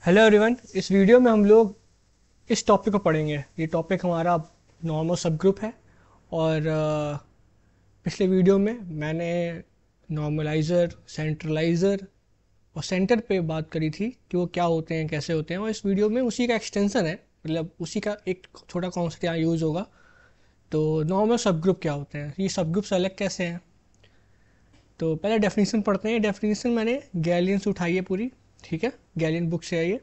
Hello everyone. इस video में हम लोग इस टॉपिक को पढ़ेंगे। ये टॉपिक हमारा नॉर्मल सब ग्रुप है। और पिछले वीडियो में मैंने नॉर्मलाइज़र, सेंट्रलाइज़र और सेंटर पे बात करी थी कि वो क्या होते हैं, कैसे होते हैं। और इस वीडियो में उसी का एक्सटेंशन है, मतलब उसी का एक छोटा कॉन्सेप्ट यहाँ यूज़ होगा। तो नॉर्मल सब ग्रुप क्या होते हैं, ये सब ग्रुप अलग कैसे हैं। तो पहले डेफिनेशन पढ़ते हैं। डेफिनेशन मैंने गैलियन से उठाई है पूरी, ठीक है, गैलियन बुक से है ये।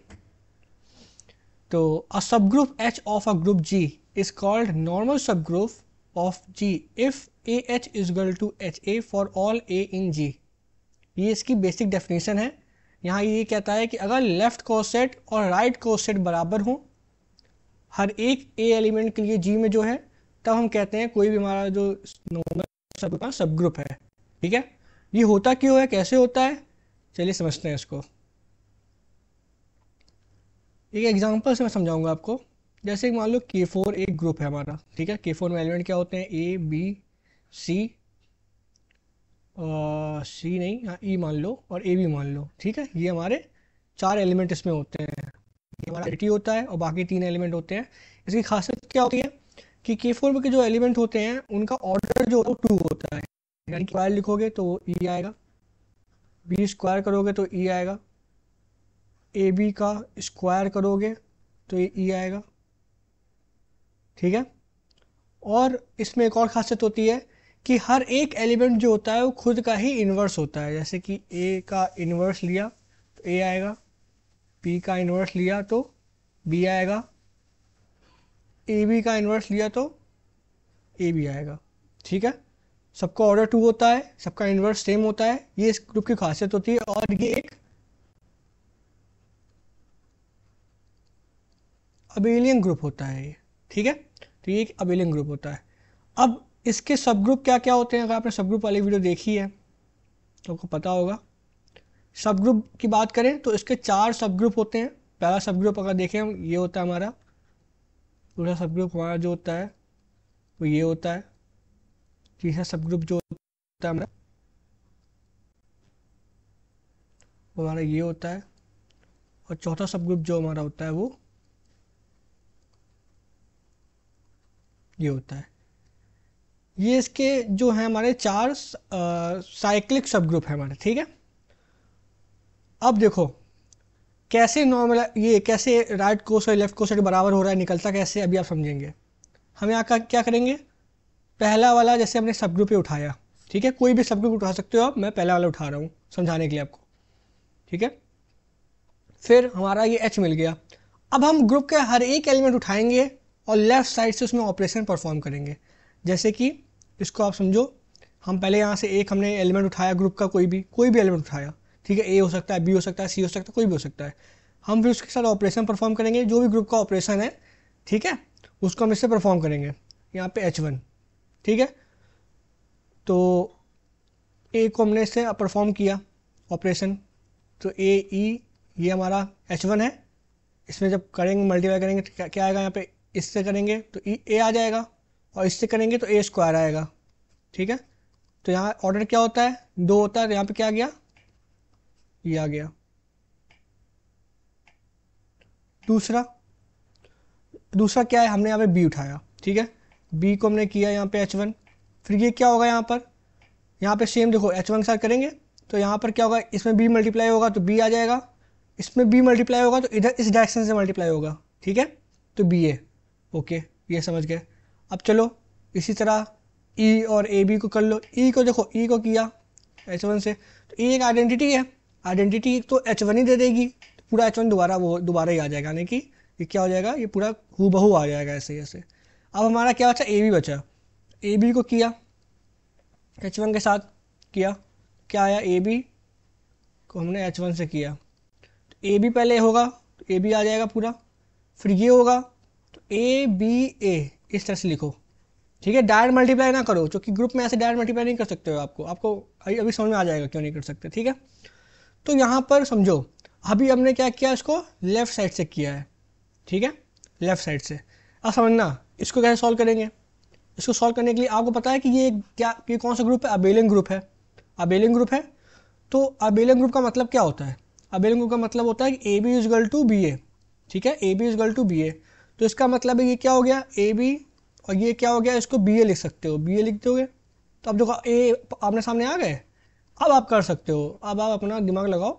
तो a subgroup H of a group G is called normal subgroup of G if AH is equal to HA for all A in G। ये इसकी बेसिक डेफिनेशन है। यहाँ ये कहता है कि अगर लेफ्ट कोसेट और राइट कोसेट बराबर हों हर एक A एलिमेंट के लिए G में जो है, तब हम कहते हैं कोई भी हमारा जो नॉर्मल सब ग्रुप है। ठीक है, ये होता क्यों है, कैसे होता है, चलिए समझते हैं इसको। एक एग्जांपल से मैं समझाऊंगा आपको। जैसे मान लो K4 एक ग्रुप है हमारा, ठीक है। K4 में एलिमेंट क्या होते हैं, ए बी सी, सी नहीं, हाँ ई मान लो और ए बी मान लो, ठीक है। ये हमारे 4 एलिमेंट इसमें होते हैं। ये हमारा टी होता है और बाकी 3 एलिमेंट होते हैं। इसकी खासियत क्या होती है कि K4 में के जो एलिमेंट होते हैं उनका ऑर्डर जो होता है 2 होता है। यानी स्क्वायर लिखोगे तो ई आएगा, बी स्क्वायर करोगे तो ई आएगा, ए बी का स्क्वायर करोगे तो ये ई आएगा, ठीक है। और इसमें एक और खासियत होती है कि हर एक एलिमेंट जो होता है वो खुद का ही इन्वर्स होता है। जैसे कि ए का इन्वर्स लिया तो ए आएगा, बी का इन्वर्स लिया तो बी आएगा, ए बी का इन्वर्स लिया तो ए बी आएगा, ठीक है। सबका ऑर्डर 2 होता है, सबका इन्वर्स सेम होता है। ये इस ग्रुप की खासियत होती है। और ये एक अबेलियन ग्रुप होता है ये, ठीक है। तो ये एक अबेलियन ग्रुप होता है। अब इसके सब ग्रुप क्या क्या होते हैं, अगर आपने सब ग्रुप वाली वीडियो देखी है तो आपको पता होगा। सब ग्रुप की बात करें तो इसके 4 सब ग्रुप होते हैं। पहला सब ग्रुप अगर देखें हम, ये होता है हमारा दूसरा सब ग्रुप हमारा जो होता है वो ये होता है। तीसरा सब ग्रुप जो होता है हमारा वो हमारा ये होता है। और चौथा सब ग्रुप जो हमारा होता है वो ये होता है। ये इसके जो है हमारे 4 साइक्लिक सब ग्रुप है हमारे, ठीक है। अब देखो कैसे नॉर्मल ये कैसे राइट कोस और लेफ्ट कोस के बराबर हो रहा है, निकलता कैसे, अभी आप समझेंगे। हम यहाँ का क्या करेंगे, पहला वाला जैसे हमने सब ग्रुप पे उठाया, ठीक है। कोई भी सब ग्रुप उठा सकते हो आप, मैं पहला वाला उठा रहा हूँ समझाने के लिए आपको, ठीक है। फिर हमारा ये एच मिल गया। अब हम ग्रुप के हर एक एलिमेंट उठाएंगे और लेफ्ट साइड से उसमें ऑपरेशन परफॉर्म करेंगे। जैसे कि इसको आप समझो, हम पहले यहाँ से एक हमने एलिमेंट उठाया ग्रुप का, कोई भी एलिमेंट उठाया, ठीक है। ए हो सकता है, बी हो सकता है, सी हो सकता है, कोई भी हो सकता है। हम फिर उसके साथ ऑपरेशन परफॉर्म करेंगे, जो भी ग्रुप का ऑपरेशन है, ठीक है, उसको हम इससे परफॉर्म करेंगे। यहाँ पे H1, ठीक है। तो ए को हमने इससे परफॉर्म किया ऑपरेशन, तो ए ई ये हमारा H1 है। इसमें जब करेंगे मल्टीप्लाई करेंगे तो क्या आएगा, यहाँ पे इससे करेंगे तो ए आ जाएगा और इससे करेंगे तो ए स्क्वायर आएगा, ठीक है। तो यहाँ ऑर्डर क्या होता है, 2 होता है। तो यहाँ पे क्या आ गया, ये आ गया। दूसरा क्या है, हमने यहाँ पे बी उठाया, ठीक है। बी को हमने किया यहाँ पे H1। फिर ये क्या होगा, यहाँ पे सेम देखो H1 के साथ करेंगे तो यहाँ पर क्या होगा, इसमें बी मल्टीप्लाई होगा तो बी आ जाएगा, इसमें बी मल्टीप्लाई होगा तो इधर इस डायरेक्शन से मल्टीप्लाई होगा, ठीक है। तो बी ए, ओके, ये समझ गए। अब चलो इसी तरह ई और ए बी को कर लो। ई को देखो, ई को किया H1 से, तो ई एक आइडेंटिटी है। आइडेंटिटी तो H1 ही दे देगी, तो पूरा H1 दोबारा ही आ जाएगा। यानी कि ये क्या हो जाएगा, ये पूरा हूबहू आ जाएगा ऐसे ऐसे। अब हमारा क्या बचा, ए बी बचा। ए बी को किया H1 के साथ किया, क्या आया, ए बी को हमने H1 से किया तो ए बी पहले होगा तो ए बी आ जाएगा पूरा। फिर ये होगा तो ए बी ए, इस तरह से लिखो, ठीक है। डायरेक्ट मल्टीप्लाई ना करो, क्योंकि ग्रुप में ऐसे डायरेक्ट मल्टीप्लाई नहीं कर सकते हो। आपको अभी समझ में आ जाएगा क्यों नहीं कर सकते, ठीक है। तो यहाँ पर समझो, अभी हमने क्या किया, इसको लेफ्ट साइड से किया है, ठीक है, लेफ्ट साइड से। अब समझना इसको कैसे सॉल्व करेंगे। इसको सॉल्व करने के लिए आपको पता है कि ये कौन सा ग्रुप है, अबेलियन ग्रुप है। अबेलियन ग्रुप है तो अबेलियन ग्रुप का मतलब क्या होता है, अबेलियन ग्रुप का मतलब होता है कि A B is equal to B A, ठीक है, A B is equal to B A. तो इसका मतलब है ये क्या हो गया, ए बी, और ये क्या हो गया, इसको बी ए लिख सकते हो, बी ए लिख दोगे तो अब देखो ए आमने सामने आ गए। अब आप कर सकते हो, अब आप अपना दिमाग लगाओ,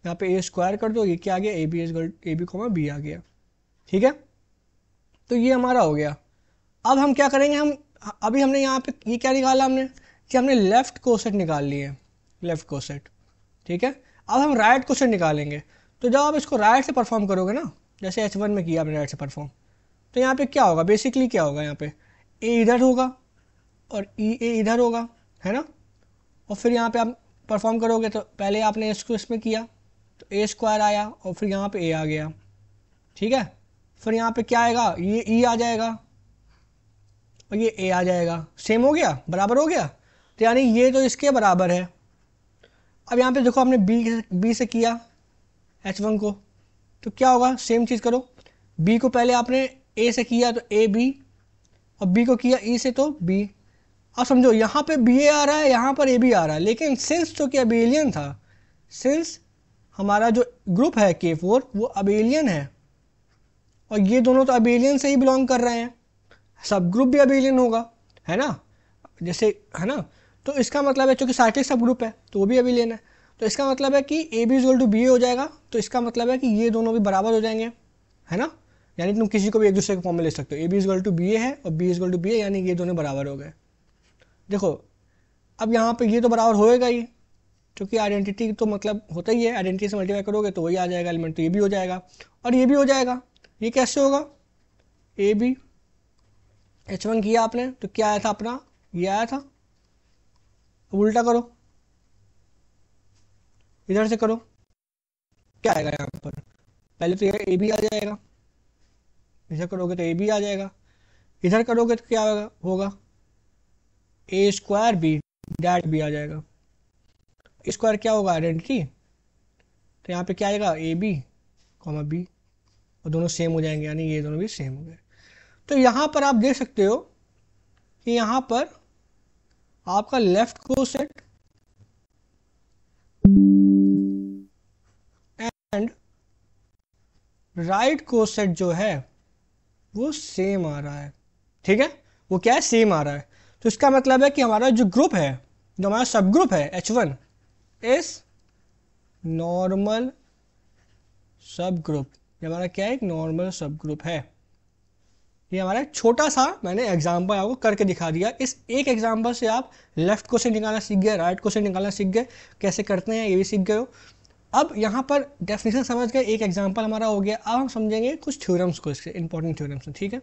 यहाँ पे ए स्क्वायर कर दो, ये क्या आ गया, A B is equal A B comma B आ गया, ठीक है। तो ये हमारा हो गया। अब हम क्या करेंगे, हम अभी हमने यहाँ पे ये क्या निकाला हमने, कि हमने लेफ्ट कोसेट निकाल लिए, लेफ्ट कोसेट, ठीक है। अब हम राइट कोसेट निकालेंगे। तो जब आप इसको राइट से परफॉर्म करोगे ना, जैसे H1 में किया आपने राइट से परफॉर्म, तो यहाँ पे क्या होगा, बेसिकली क्या होगा, यहाँ पे ए इधर होगा और ई ए इधर होगा, है ना। और फिर यहाँ पे आप परफॉर्म करोगे तो पहले आपने इसको इसमें किया तो ए स्क्वायर आया और फिर यहाँ पे ए आ गया, ठीक है। फिर यहाँ पे क्या आएगा, ये ई आ जाएगा और ये ए आ जाएगा, सेम हो गया, बराबर हो गया। तो यानी ये तो इसके बराबर है। अब यहाँ पे देखो हमने बी से किया H1 को, तो क्या होगा, सेम चीज़ करो, बी को पहले आपने ए से किया तो ए बी, और बी को किया ई से तो बी। अब समझो यहाँ पे बी ए आ रहा है, यहाँ पर ए बी आ रहा है, लेकिन सिंस तो क्या अबेलियन था, सिंस हमारा जो ग्रुप है K4 वो अबेलियन है, और ये दोनों तो अबेलियन से ही बिलोंग कर रहे हैं, सब ग्रुप भी अबेलियन होगा, है ना, जैसे, है ना। तो इसका मतलब है, चूंकि साइक्लिक सब ग्रुप है तो वो भी अबेलियन है, तो इसका मतलब है कि A B is equal to B A हो जाएगा। तो इसका मतलब है कि ये दोनों भी बराबर हो जाएंगे, है ना। यानी तुम किसी को भी एक दूसरे के फॉर्म में ले सकते हो, A B is equal to B A है और B is equal to B A, यानी ये दोनों बराबर हो गए। देखो अब यहाँ पे ये तो बराबर होएगा ही, क्योंकि आइडेंटिटी तो मतलब होता ही है, आइडेंटिटी से मल्टीप्लाई करोगे तो वही आ जाएगा एलिमेंट, तो ये भी हो जाएगा और ये भी हो जाएगा। ये कैसे होगा, ए बी H1 किया आपने तो क्या आया था अपना, ये आया था। अब उल्टा करो, इधर से करो, क्या आएगा यहाँ पर, पहले तो ये ए बी आ जाएगा, इधर करोगे तो ए बी आ जाएगा, इधर करोगे तो क्या होगा, ए स्क्वायर बी डैट बी आ जाएगा। स्क्वायर क्या होगा, आइडेंटिटी, तो यहाँ पे क्या आएगा, ए बी कॉमा बी, और दोनों सेम हो जाएंगे, यानी ये दोनों भी सेम हो गए। तो यहाँ पर आप देख सकते हो कि यहाँ पर आपका left coset and right coset जो है वो सेम आ रहा है, ठीक है, वो क्या है, सेम आ रहा है। तो इसका मतलब है कि हमारा जो ग्रुप है, जो हमारा सब ग्रुप है H1 इस नॉर्मल सब ग्रुप, ये हमारा क्या है, एक नॉर्मल सब ग्रुप है। ये हमारा छोटा सा मैंने एग्जांपल आपको करके दिखा दिया। इस एक एग्जांपल से आप लेफ्ट क्वेश्चन निकालना सीख गए, राइट क्वेश्चन निकालना सीख गए, कैसे करते हैं ये भी सीख गए हो। अब यहाँ पर डेफिनेशन समझ गए, एक एग्जांपल हमारा हो गया। अब हम समझेंगे कुछ थ्योरम्स को, इसके इंपॉर्टेंट थ्योरम्स, ठीक है।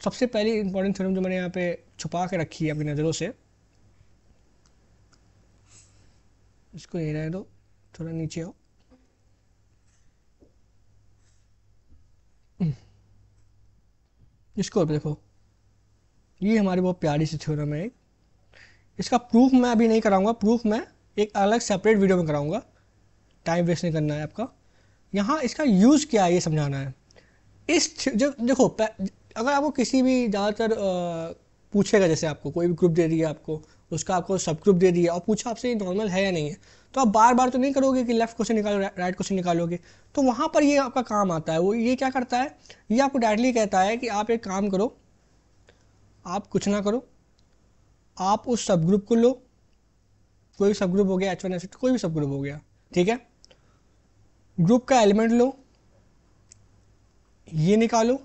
सबसे पहली इंपॉर्टेंट थ्योरम जो मैंने यहाँ पे छुपा के रखी है अपनी नज़रों से, इसको ये रहने दो, थोड़ा नीचे आओ। इसको देखो, ये हमारी बहुत प्यारी सी थ्योरम है। इसका प्रूफ मैं अभी नहीं कराऊंगा, प्रूफ मैं एक अलग सेपरेट वीडियो में कराऊंगा, टाइम वेस्ट नहीं करना है आपका। यहाँ इसका यूज़ क्या है ये समझाना है। इस जो देखो, अगर आपको किसी भी ज़्यादातर पूछेगा, जैसे आपको कोई भी ग्रुप दे दिया आपको, उसका आपको सब ग्रुप दे दिया और पूछा आपसे नॉर्मल है या नहीं है, तो आप बार बार तो नहीं करोगे कि लेफ्ट क्वेश्चन निकालो राइट क्वेश्चन निकालोगे। तो वहाँ पर ये आपका काम आता है। वो ये क्या करता है, ये आपको डायरेक्टली कहता है कि आप एक काम करो, आप कुछ ना करो, आप उस सब ग्रुप को लो, कोई भी सब ग्रुप हो गया, H1 H2 कोई भी सब ग्रुप हो गया, ठीक है, ग्रुप का एलिमेंट लो, ये निकालो।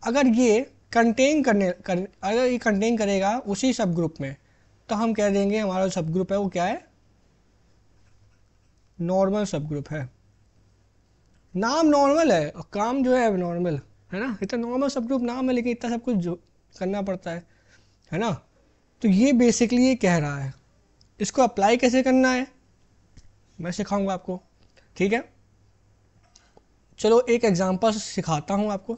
अगर ये अगर ये कंटेन करेगा उसी सब ग्रुप में, तो हम कह देंगे हमारा जो सब ग्रुप है वो क्या है, नॉर्मल सब ग्रुप है। नाम नॉर्मल है और काम जो है नॉर्मल, है ना। इतना नॉर्मल सब ग्रुप नाम है, लेकिन इतना सब कुछ जो करना पड़ता है ना। तो ये बेसिकली ये कह रहा है। इसको अप्लाई कैसे करना है मैं सिखाऊंगा आपको, ठीक है। चलो एक एग्जांपल सिखाता हूँ आपको,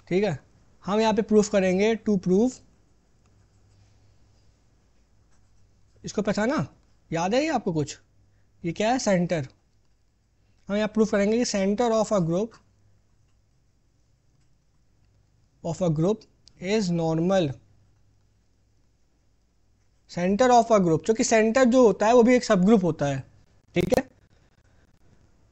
ठीक है। हम यहाँ पे प्रूफ करेंगे, टू प्रूव, इसको पहचाना, याद है ये आपको कुछ, ये क्या है, सेंटर। हम यहाँ प्रूफ करेंगे कि centre of a group is normal. Centre of a group, क्योंकि सेंटर जो होता है वो भी एक सब ग्रुप होता है, ठीक है।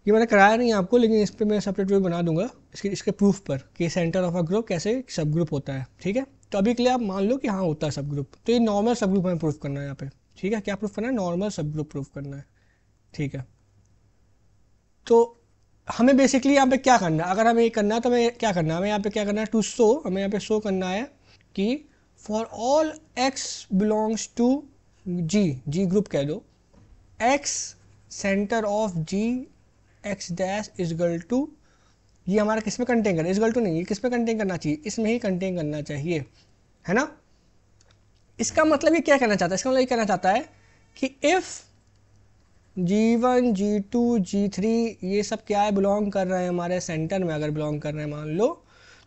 ये मैंने कराया नहीं आपको, लेकिन इस पर मैं सेपरेट वीडियो बना दूंगा इसके प्रूफ पर कि सेंटर ऑफ अ ग्रुप कैसे सब ग्रुप होता है। ठीक है, तो अभी के लिए आप मान लो कि हाँ होता है सब ग्रुप। तो ये नॉर्मल सब ग्रुप हमें प्रूफ करना है यहाँ पे। ठीक है, क्या प्रूफ करना है? नॉर्मल सब ग्रुप प्रूफ करना है। ठीक है, तो हमें बेसिकली यहाँ पे क्या करना है, अगर हमें ये करना है तो हमें क्या करना है, हमें यहाँ पे क्या करना है, टू शो, हमें यहाँ पे शो करना है कि for all x belongs to G group कह दो, x centre of G x dash is equal to, ये हमारा किस में कंटेन करना है, इजगल टू नहीं, ये किस में कंटेन करना चाहिए, इसमें ही कंटेन करना चाहिए, है ना। इसका मतलब ये क्या कहना चाहता है, इसका मतलब ये कहना चाहता है कि इफ G1 G2 G3 ये सब क्या है, बिलोंग कर रहे हैं हमारे सेंटर में, अगर बिलोंग कर रहे हैं मान लो,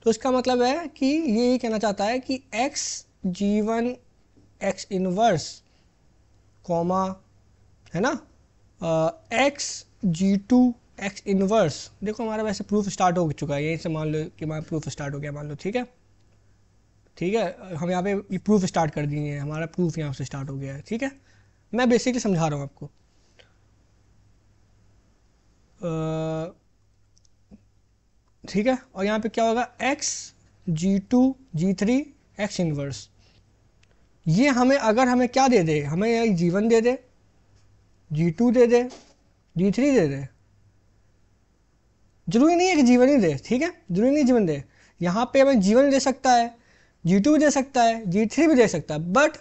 तो इसका मतलब है कि ये कहना चाहता है कि x G1 x inverse comma, है ना, x G2 x इनवर्स। देखो हमारा वैसे प्रूफ स्टार्ट हो चुका है, यहीं से मान लो कि हमारा प्रूफ स्टार्ट हो गया मान लो। ठीक है, ठीक है, हम यहाँ पे ये प्रूफ स्टार्ट कर दिए हैं, हमारा प्रूफ यहाँ से स्टार्ट हो गया है। ठीक है, मैं बेसिकली समझा रहा हूँ आपको। ठीक है, और यहाँ पे क्या होगा, x G2 G3 x inverse, ये हमें अगर हमें क्या दे दे, हमें G1 दे दे, G2 दे दे, G3 दे दे, जरूरी नहीं है कि G1 ही दे। ठीक है, जरूरी नहीं G1 दे, यहाँ पे हमें G1 दे सकता है, G2 भी दे सकता है, G3 भी दे सकता है, बट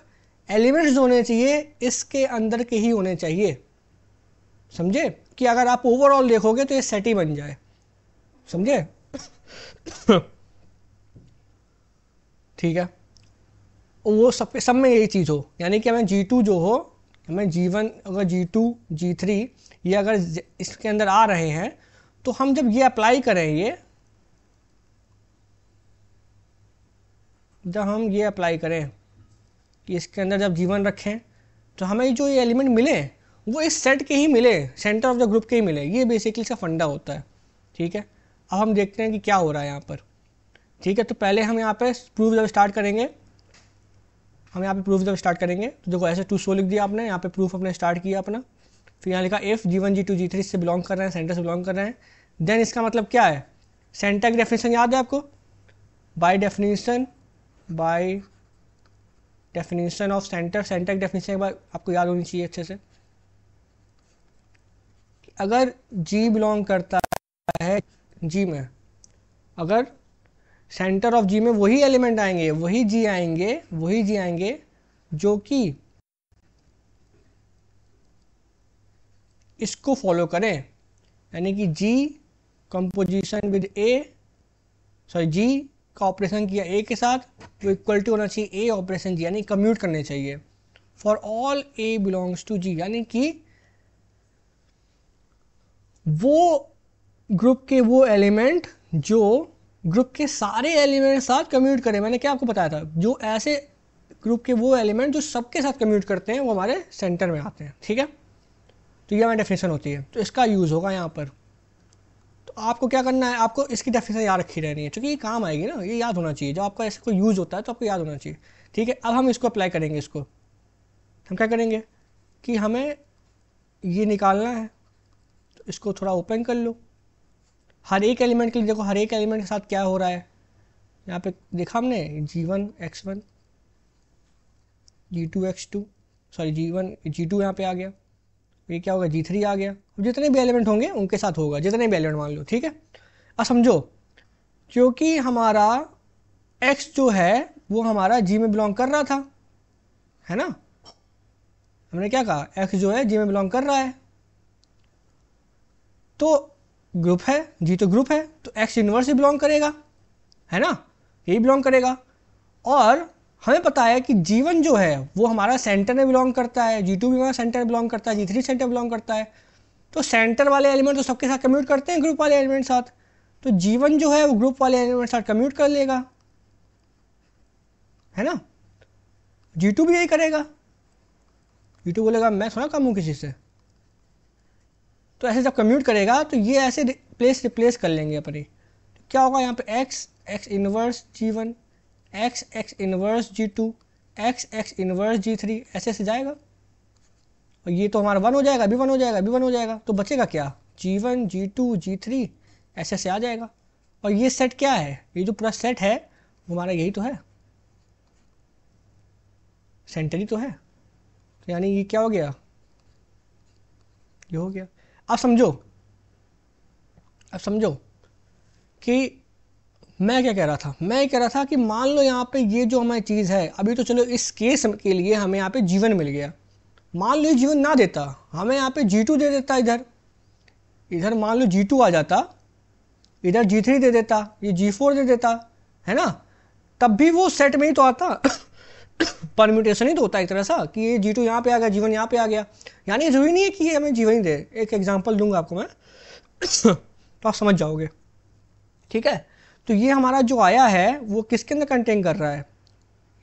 एलिमेंट्स जो होने चाहिए इसके अंदर के ही होने चाहिए। समझे कि अगर आप ओवरऑल देखोगे तो ये सेट ही बन जाए, समझे। ठीक है, वो सब में यही चीज़ हो, यानी कि हमें G2 जो हो, हमें G1 अगर G2 G3 ये अगर इसके अंदर आ रहे हैं, तो हम जब ये अप्लाई करें, जब हम ये अप्लाई करें कि इसके अंदर जब G1 रखें, तो हमें जो ये एलिमेंट मिले वो इस सेट के ही मिले, सेंटर ऑफ द ग्रुप के ही मिले। ये बेसिकली इसका फंडा होता है। ठीक है, अब हम देखते हैं कि क्या हो रहा है यहाँ पर। ठीक है, तो पहले हम यहाँ पे प्रूफ जब स्टार्ट करेंगे, तो देखो ऐसे टू शो लिख दिया आपने, यहाँ पे प्रूफ अपने स्टार्ट किया अपना, फिर यहाँ लिखा इफ G1 G2 G3 से बिलोंग कर रहे हैं, सेंटर से बिलोंग कर रहे हैं, देन इसका मतलब क्या है, सेंटर की डेफिनेशन याद है आपको, बाय डेफिनेशन ऑफ सेंटर की डेफिनेशन एक बार आपको याद होनी चाहिए अच्छे से। अगर G बिलोंग करता है G में, अगर सेंटर ऑफ G में वही एलिमेंट आएंगे, वही G आएंगे जो कि इसको फॉलो करें, यानी कि G कंपोजिशन विद G का ऑपरेशन किया A के साथ, तो इक्वल टू होना चाहिए A ऑपरेशन G, यानी कम्यूट करने चाहिए for all A belongs to G, यानी कि वो ग्रुप के वो एलिमेंट जो ग्रुप के सारे एलिमेंट साथ कम्यूट करें। मैंने क्या आपको बताया था, जो ऐसे ग्रुप के वो एलिमेंट जो सबके साथ कम्यूट करते हैं वो हमारे सेंटर में आते हैं। ठीक है, तो ये हमारी डेफिनेशन होती है, तो इसका यूज़ होगा यहाँ पर। तो आपको क्या करना है, आपको इसकी डेफिनेशन याद रखी रहनी है, क्योंकि ये काम आएगी ना, ये याद होना चाहिए। जब आपका ऐसा कोई यूज़ होता है तो आपको याद होना चाहिए। ठीक है, अब हम इसको अप्लाई करेंगे। इसको हम क्या करेंगे कि हमें ये निकालना है, तो इसको थोड़ा ओपन कर लो। हर एक एलिमेंट के लिए देखो, हर एक एलिमेंट के साथ क्या हो रहा है, यहाँ पे देखा हमने G1 X1 G2 X2, sorry G1 G2 यहाँ पे आ गया, ये क्या होगा G3 आ गया। अब जितने भी एलिमेंट होंगे उनके साथ होगा, जितने भी एलिमेंट मान लो। ठीक है, अब समझो, क्योंकि हमारा X जो है वो हमारा G में बिलोंग कर रहा था, है ना, हमने क्या कहा, X जो है G में बिलोंग कर रहा है, तो ग्रुप है G, तो ग्रुप है, तो X इनवर्स ही बिलोंग करेगा, है ना, यही बिलोंग करेगा। और हमें पता है कि G1 जो है वो हमारा सेंटर में बिलोंग करता है, G2 भी हमारा सेंटर में बिलोंग करता है, G3 सेंटर में बिलोंग करता है, तो सेंटर वाले एलिमेंट तो सबके साथ कम्यूट करते हैं ग्रुप वाले एलिमेंट साथ, तो G1 जो है वो ग्रुप वाले एलिमेंट साथ कम्यूट कर लेगा, है ना। G2 भी यही करेगा, G2 बोलेगा मैं थोड़ा कम हूँ किसी से, तो ऐसे जब कम्यूट करेगा तो ये ऐसे रिप्लेस कर लेंगे अपनी। तो क्या होगा यहाँ पे x inverse G1, x inverse G2, x inverse G3, ऐसे जाएगा, और ये तो हमारा 1 हो जाएगा, भी 1 हो जाएगा, भी 1 हो जाएगा, तो बचेगा क्या, G1 G2 G3 ऐसे से आ जाएगा। और ये सेट क्या है, ये जो पूरा सेट है वो हमारा यही तो है, सेंटर ही तो है। तो यानी ये क्या हो गया, ये हो गया। अब समझो, अब समझो कि मैं क्या कह रहा था, मैं ये कह रहा था कि मान लो यहाँ पे ये जो हमारी चीज़ है, अभी तो चलो इस केस के लिए हमें यहाँ पे G1 मिल गया, मान लो G1 ना देता, हमें यहाँ पे G2 दे देता, इधर इधर मान लो G2 आ जाता, इधर G3 दे देता, ये G4 दे देता, है ना, तब भी वो सेट में ही तो आता परम्यूटेशन ही तो होता है एक तरह सा, कि ये G2 यहाँ पे आ गया, G1 यहाँ पे आ गया। यानी जरूरी नहीं है कि ये हमें G1 ही दे। एक एग्जांपल दूंगा आपको मैं तो आप समझ जाओगे, ठीक है। तो ये हमारा जो आया है वो किसके अंदर कंटेन कर रहा है,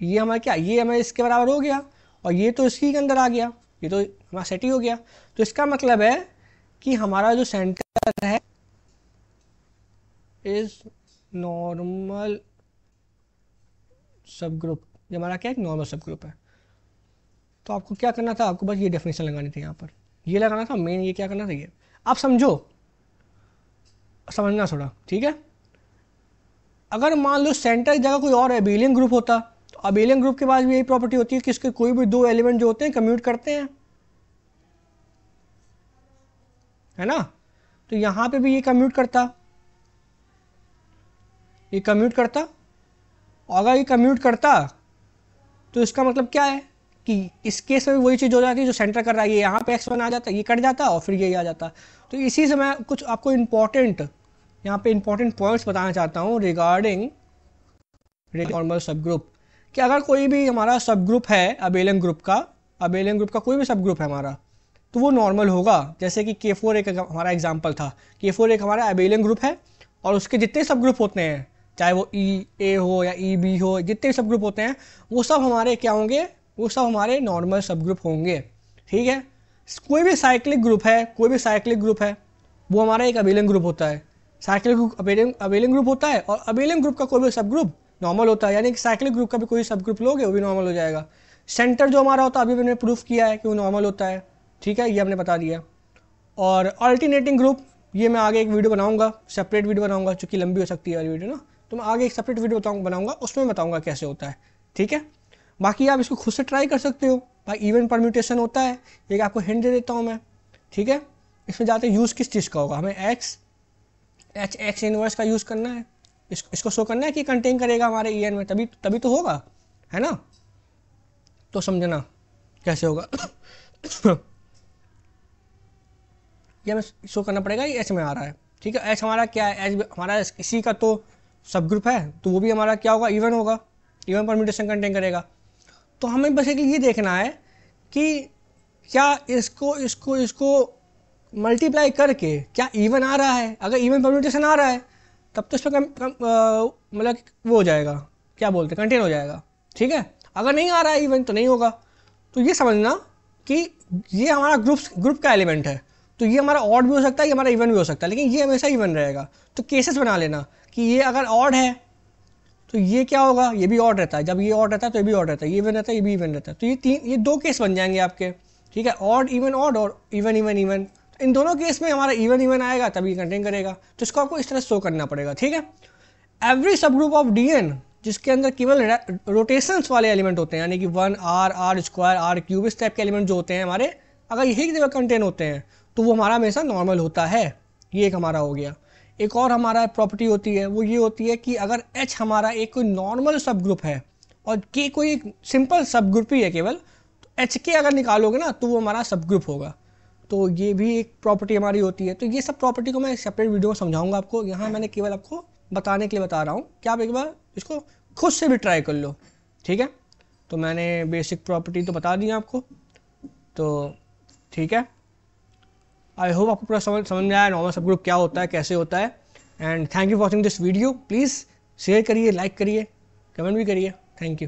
ये हमारा क्या, ये हमें इसके बराबर हो गया, और ये तो इसी के अंदर आ गया, ये तो हमारा सेट ही हो गया। तो इसका मतलब है कि हमारा जो सेंटर है इज नॉर्मल सब ग्रुप, ये हमारा क्या है, नॉर्मल सब ग्रुप है। तो आपको क्या करना था, आपको बस ये डेफिनेशन लगानी थी, यहाँ पर ये लगाना था मेन, ये क्या करना था ये। आप समझो, समझना थोड़ा, ठीक है। अगर मान लो सेंटर की जगह कोई और अबेलियन ग्रुप होता, तो अबेलियन ग्रुप के पास भी यही प्रॉपर्टी होती है कि इसके कोई भी दो एलिमेंट जो होते हैं कम्यूट करते हैं, है ना। तो यहां पे भी ये कम्यूट करता, ये कम्यूट करता, और अगर ये कम्यूट करता तो इसका मतलब क्या है कि इस केस में भी वही चीज़ हो जाती है जो सेंटर कर रहा है, ये यहाँ पे x1 आ जाता, ये कट जाता और फिर ये आ जाता। तो इसी से मैं कुछ आपको इंपॉर्टेंट यहाँ पे इंपॉर्टेंट पॉइंट्स बताना चाहता हूँ रिगार्डिंग नॉर्मल सब ग्रुप, कि अगर कोई भी हमारा सब ग्रुप है अबेलियन ग्रुप का, अबेलियन ग्रुप का कोई भी सब ग्रुप है हमारा, तो वो नॉर्मल होगा। जैसे कि K4 एक हमारा एग्जाम्पल था, K4 एक हमारा अबेलियन ग्रुप है, और उसके जितने सब ग्रुप होते हैं, चाहे वो E हो या EB हो, जितने सब ग्रुप होते हैं वो सब हमारे क्या होंगे, वो सब हमारे नॉर्मल सब ग्रुप होंगे, ठीक है। कोई भी साइक्लिक ग्रुप है, कोई भी साइक्लिक ग्रुप है, वो हमारा एक अबेलियन ग्रुप होता है। साइक्लिक ग्रुप अबेलियन ग्रुप होता है, और अबेलियन ग्रुप का कोई भी सब ग्रुप नॉर्मल होता है, यानी कि साइक्लिक ग्रुप का भी कोई सब ग्रुप लोगे वो भी नॉर्मल हो जाएगा। सेंटर जो हमारा होता है अभी मैंने प्रूफ किया है कि वो नॉर्मल होता है, ठीक है, ये हमने बता दिया। और अल्टरनेटिंग ग्रुप, ये मैं आगे एक वीडियो बनाऊंगा, सेपरेट वीडियो बनाऊंगा, चूँकि लंबी हो सकती है वाली वीडियो ना, तो मैं आगे एक सेपरेट वीडियो बनाऊंगा, उसमें बताऊंगा कैसे होता है, ठीक है। बाकी आप इसको खुद से ट्राई कर सकते हो भाई, इवन परम्यूटेशन होता है, एक आपको हिंट दे देता हूँ मैं, ठीक है। इसमें ज़्यादा यूज़ किस चीज़ का होगा, हमें एक्स इनवर्स का यूज़ करना है, इसको शो करना है कि कंटेन करेगा हमारे EN में, तभी तो होगा, है ना। तो समझना कैसे होगा ये हमें शो करना पड़ेगा, ये एच में आ रहा है, ठीक है। एच हमारा क्या है, एच हमारा इसी का तो सब ग्रुप है, तो वो भी हमारा क्या होगा, इवन होगा, इवन परम्यूटेशन कंटेन करेगा। तो हमें बस एक ये देखना है कि क्या इसको इसको इसको मल्टीप्लाई करके क्या इवन आ रहा है। अगर इवन परम्यूटेशन आ रहा है तब तो इसमें मतलब वो हो जाएगा, क्या बोलते हैं, कंटेन हो जाएगा, ठीक है। अगर नहीं आ रहा है इवन तो नहीं होगा। तो ये समझना कि ये हमारा ग्रुप का एलिमेंट है, तो ये हमारा ऑड भी हो सकता है, ये हमारा इवन भी हो सकता है, लेकिन ये हमेशा इवन रहेगा। तो केसेस बना लेना कि ये अगर ऑड है तो ये क्या होगा, ये भी ऑड रहता है, जब ये ऑड रहता है तो ये भी ऑड रहता है, ये इवन रहता है, ये भी इवन रहता है। तो ये दो केस बन जाएंगे आपके, ठीक है, ऑड इवन ऑड और इवन इवन इवन। तो इन दोनों केस में हमारा इवन इवन आएगा तभी कंटेन करेगा, तो इसको आपको इस तरह शो करना पड़ेगा, ठीक है। एवरी सब ग्रुप ऑफ DN जिसके अंदर केवल रोटेशंस वाले एलिमेंट होते हैं, यानी कि 1R R square R cube इस टाइप के एलिमेंट जो होते हैं हमारे, अगर यही जगह कंटेन होते हैं तो वो हमारा हमेशा नॉर्मल होता है। ये एक हमारा हो गया। एक और हमारा प्रॉपर्टी होती है, वो ये होती है कि अगर H हमारा एक कोई नॉर्मल सब ग्रुप है और K कोई एक सिंपल सब ग्रुप ही है केवल, तो HK अगर निकालोगे ना तो वो हमारा सब ग्रुप होगा। तो ये भी एक प्रॉपर्टी हमारी होती है। तो ये सब प्रॉपर्टी को मैं सेपरेट वीडियो में समझाऊंगा आपको, यहाँ मैंने केवल आपको बताने के लिए बता रहा हूँ कि आप एक बार इसको खुद से भी ट्राई कर लो, ठीक है। तो मैंने बेसिक प्रॉपर्टी तो बता दी आपको, तो ठीक है। आई होप आपको पूरा समझ में आया नॉर्मल सब ग्रुप क्या होता है, कैसे होता है। And thank you for watching this video. Please share करिए, लाइक करिए, कमेंट भी करिए। Thank you.